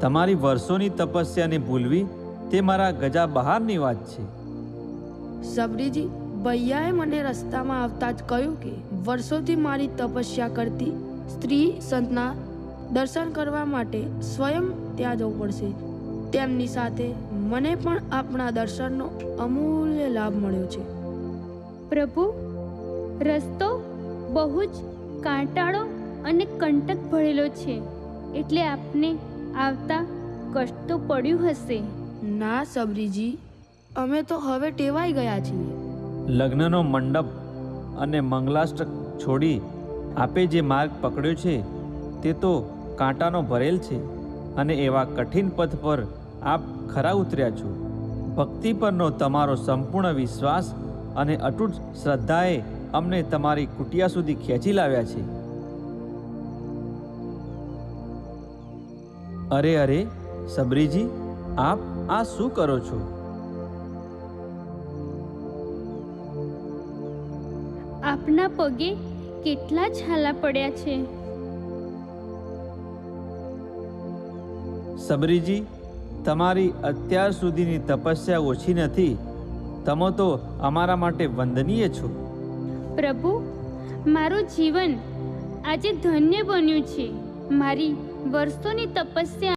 તમારી વર્ષોની તપસ્યાને ભૂલવી તે મારા ગજા બહારની વાત છે. સબરીજી, ભૈયાએ મને રસ્તામાં આવતા જ કહ્યું કે વર્ષોથી મારી તપસ્યા કરતી સ્ત્રી સંતના દર્શન કરવા માટે સ્વયં ત્યાં જવું પડશે. તેમની સાથે મને પણ આપણા દર્શનનો અમૂલ્ય લાભ મળ્યો છે. પ્રભુ, રસ્તો બહુ જ કાંટાળો અને કંટક ભરેલો છે, એટલે આપને આવતા કષ્ટ તો પડ્યું હશે. ના સબરીજી, અમે તો હવે ટેવાઈ ગયા છીએ. લગ્નનો મંડપ અને મંગલાષ્ટક છોડી આપે જે માર્ગ પકડ્યો છે તે તો કાંટાનો ભરેલ છે, અને એવા કઠિન પથ પર આપ ખરા ઉતર્યા છો. ભક્તિ પરનો તમારો સંપૂર્ણ વિશ્વાસ અને અતૂટ શ્રદ્ધાએ અમને તમારી કુટિયા સુધી ખેંચી લાવ્યા છે. અરે અરે સબરીજી, આપ આ શું કરો છો? આપના પગે કેટલા છાલા પડ્યા છે. સબરીજી, તમારી અત્યાર સુધીની તપસ્યા ઓછી નથી. તમે તો અમારા માટે વંદનીય છો. પ્રભુ, મારું જીવન આજે ધન્ય બન્યું છે. મારી વર્ષોની તપસ્યા